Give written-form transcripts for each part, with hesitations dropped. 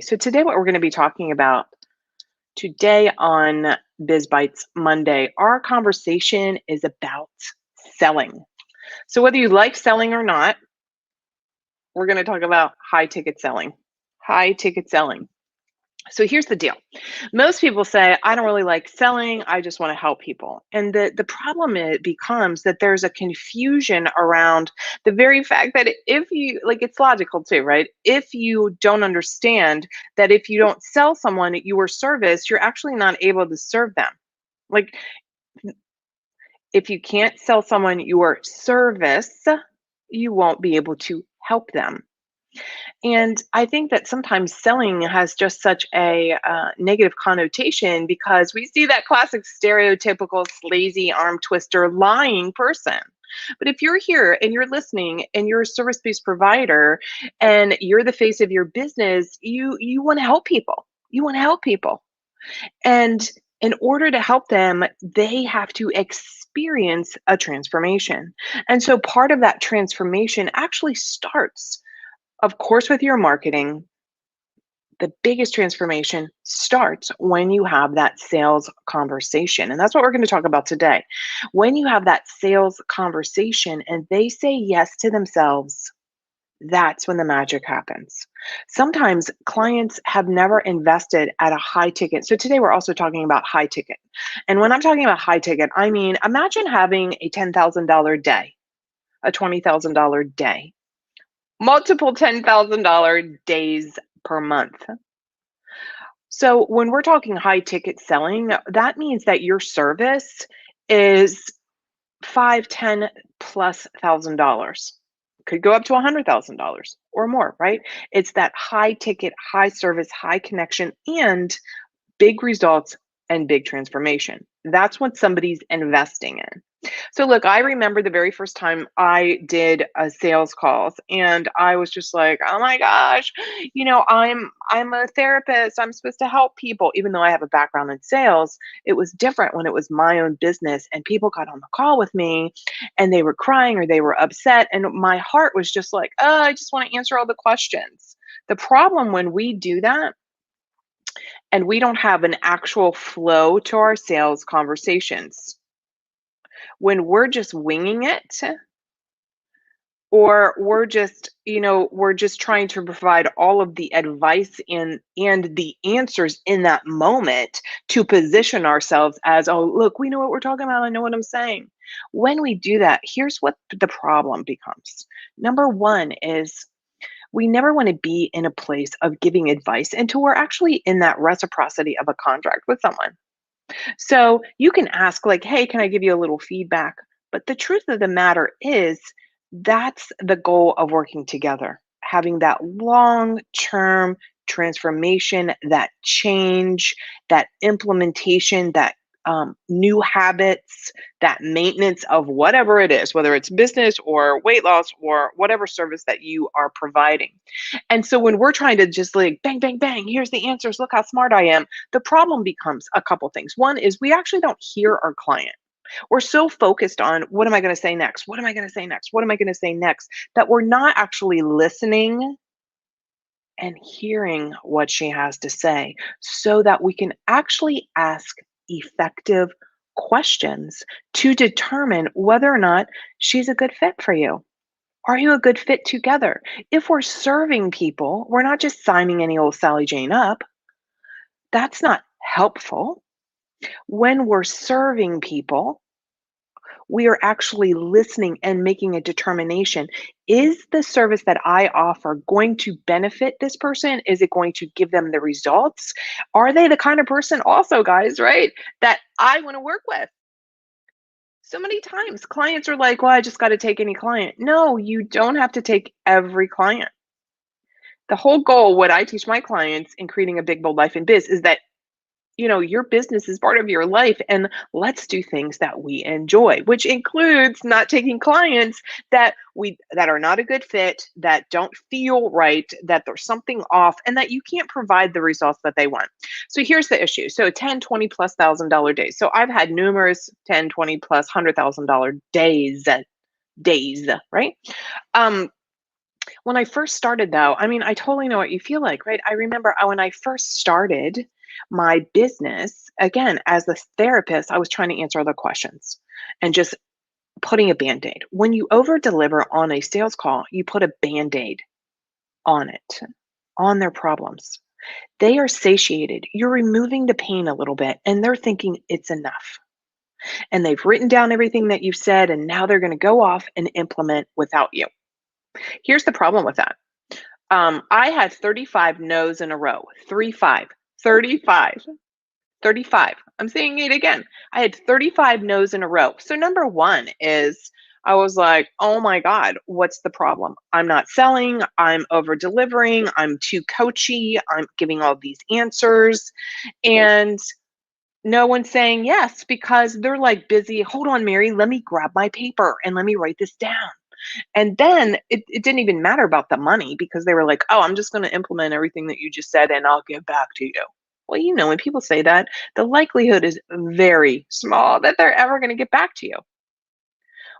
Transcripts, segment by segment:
So today what we're going to be talking about today on Biz Bites Monday, our conversation is about selling. So whether you like selling or not, we're going to talk about high ticket selling. High ticket selling. So here's the deal. Most people say, I don't really like selling. I just want to help people. And the problem it becomes that there's a confusion around the very fact that if you, like, it's logical too, right? If you don't understand that if you don't sell someone your service, you're actually not able to serve them. Like, if you can't sell someone your service, you won't be able to help them. And I think that sometimes selling has just such a negative connotation because we see that classic stereotypical sleazy arm twister lying person. But if you're here and you're listening and you're a service-based provider and you're the face of your business, you want to help people. You want to help people. And in order to help them, they have to experience a transformation. And so part of that transformation actually starts, of course, with your marketing. The biggest transformation starts when you have that sales conversation. And that's what we're going to talk about today. When you have that sales conversation and they say yes to themselves, that's when the magic happens. Sometimes clients have never invested at a high ticket. So today we're also talking about high ticket. And when I'm talking about high ticket, I mean, imagine having a $10,000 day, a $20,000 day, multiple $10,000 days per month. So when we're talking high ticket selling, that means that your service is five, 10 plus $1,000. Could go up to $100,000 or more, right? It's that high ticket, high service, high connection, and big results and big transformation. That's what somebody's investing in. So look, I remember the very first time I did a sales calls and I was just like, "Oh my gosh, I'm a therapist. I'm supposed to help people." Even though I have a background in sales, it was different when it was my own business and people got on the call with me and they were crying or they were upset and my heart was just like, "Oh, I just want to answer all the questions." The problem when we do that and we don't have an actual flow to our sales conversations, when we're just winging it or we're just trying to provide all of the advice and the answers in that moment to position ourselves as, oh, look, we know what we're talking about, I know what I'm saying. When we do that, here's what the problem becomes. Number one is we never want to be in a place of giving advice until we're actually in that reciprocity of a contract with someone. So you can ask, like, hey, can I give you a little feedback? But the truth of the matter is, that's the goal of working together, having that long term transformation, that change, that implementation, that new habits, that maintenance of whatever it is, whether it's business or weight loss or whatever service that you are providing. And so when we're trying to just like bang, bang, bang, here's the answers, look how smart I am, the problem becomes a couple things. One is we actually don't hear our client. We're so focused on what am I going to say next? What am I going to say next? What am I going to say next? That we're not actually listening and hearing what she has to say so that we can actually ask effective questions to determine whether or not she's a good fit for you. Are you a good fit together? If we're serving people, we're not just signing any old Sally Jane up. That's not helpful. When we're serving people, we are actually listening and making a determination. Is the service that I offer going to benefit this person? Is it going to give them the results? Are they the kind of person also, guys, right, that I want to work with? So many times clients are like, well, I just got to take any client. No, you don't have to take every client. The whole goal, what I teach my clients in creating a big, bold life in biz is that your business is part of your life and let's do things that we enjoy, which includes not taking clients that are not a good fit, that don't feel right, that there's something off and that you can't provide the results that they want. So here's the issue. So 10, 20 plus $1,000 days. So I've had numerous 10, 20 plus $100,000 days, right? Um, When I first started though, I mean, I totally know what you feel like, right? I remember when I first started my business, again, as a therapist, I was trying to answer other questions and just putting a band-aid. When you over deliver on a sales call, you put a band-aid on it, on their problems. They are satiated. You're removing the pain a little bit and they're thinking it's enough. And they've written down everything that you've said and now they're going to go off and implement without you. Here's the problem with that. I had 35 no's in a row. 35, 35, 35. I'm saying it again. I had 35 no's in a row. So number one is I was like, oh my God, what's the problem? I'm not selling. I'm over delivering. I'm too coachy. I'm giving all these answers. And no one's saying yes because they're like busy. Hold on, Mary, let me grab my paper and let me write this down. And then it didn't even matter about the money because they were like, oh, I'm just going to implement everything that you just said and I'll give back to you. Well, when people say that, the likelihood is very small that they're ever going to get back to you.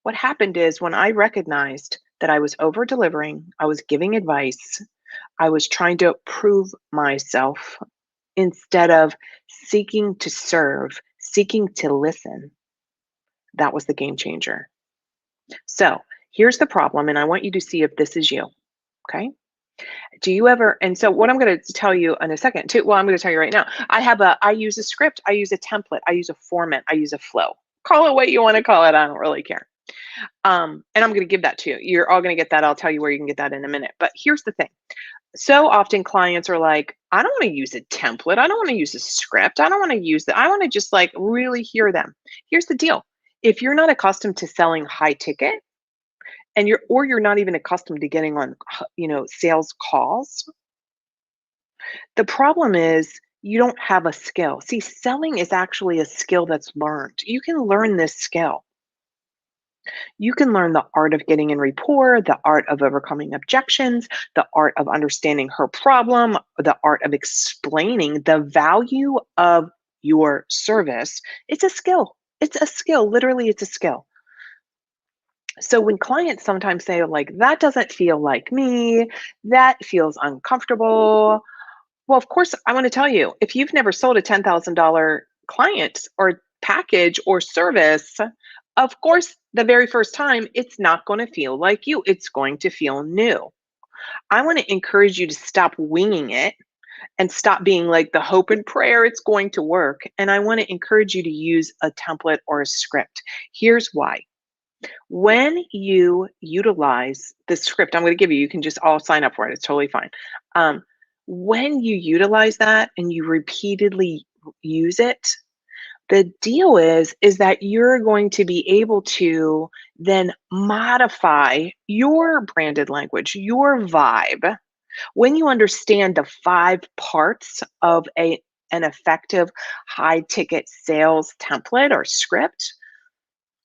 What happened is when I recognized that I was over delivering, I was giving advice, I was trying to prove myself instead of seeking to serve, seeking to listen. That was the game changer. So here's the problem, and I want you to see if this is you. Okay. Do you ever, and so what I'm going to tell you in a second too, well, I'm going to tell you right now, I use a script, I use a template, I use a format, I use a flow. Call it what you want to call it. I don't really care. And I'm going to give that to you. You're all going to get that. I'll tell you where you can get that in a minute. But here's the thing. So often clients are like, I don't want to use a template. I don't want to use a script. I don't want to use that. I want to just like really hear them. Here's the deal. If you're not accustomed to selling high ticket, and you're not even accustomed to getting on sales calls, the problem is you don't have a skill. See, selling is actually a skill that's learned. You can learn this skill. You can learn the art of getting in rapport, the art of overcoming objections, the art of understanding her problem, the art of explaining the value of your service. It's a skill. It's a skill. Literally, it's a skill. So when clients sometimes say, like, that doesn't feel like me, that feels uncomfortable. Well, of course, I want to tell you, if you've never sold a $10,000 client or package or service, of course, the very first time, it's not going to feel like you. It's going to feel new. I want to encourage you to stop winging it and stop being like the hope and prayer it's going to work. And I want to encourage you to use a template or a script. Here's why. When you utilize the script, I'm going to give you, you can just all sign up for it. It's totally fine. When you utilize that and you repeatedly use it, the deal is that you're going to be able to then modify your branded language, your vibe. When you understand the 5 parts of an effective high ticket sales template or script,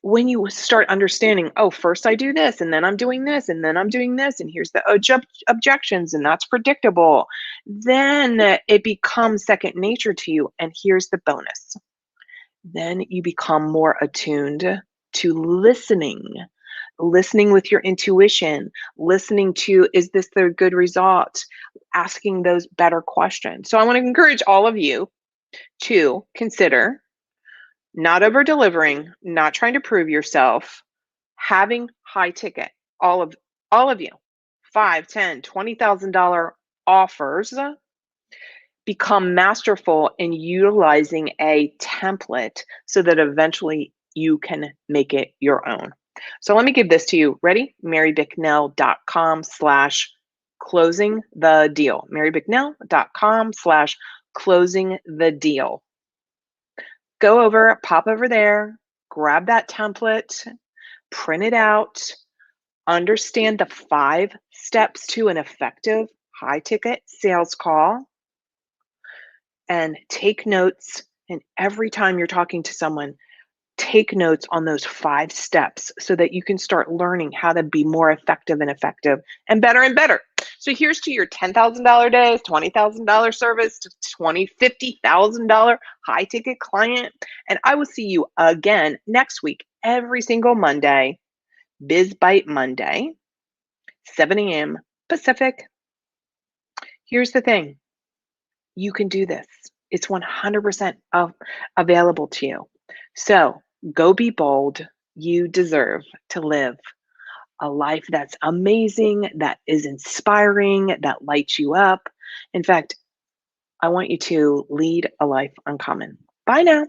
when you start understanding, oh, first I do this, and then I'm doing this, and then I'm doing this, and here's the objections, and that's predictable, then it becomes second nature to you. And here's the bonus. Then you become more attuned to listening with your intuition, listening to, is this the good result? Asking those better questions. So I want to encourage all of you to consider not over delivering, not trying to prove yourself, having high ticket, all of you, 5, 10, $20,000 offers, become masterful in utilizing a template so that eventually you can make it your own. So let me give this to you. Ready? marybicknell.com slash closing the deal. marybicknell.com slash closing the deal. Go over, pop over there, grab that template, print it out, understand the 5 steps to an effective high ticket sales call, and take notes. And every time you're talking to someone, take notes on those 5 steps so that you can start learning how to be more effective and better and better. So here's to your $10,000 days, $20,000 service, to $50,000 high ticket client. And I will see you again next week, every single Monday, Biz Bite Monday, 7 a.m. Pacific. Here's the thing, you can do this. It's 100% available to you. So go be bold. You deserve to live a life that's amazing, that is inspiring, that lights you up. In fact, I want you to lead a life uncommon. Bye now.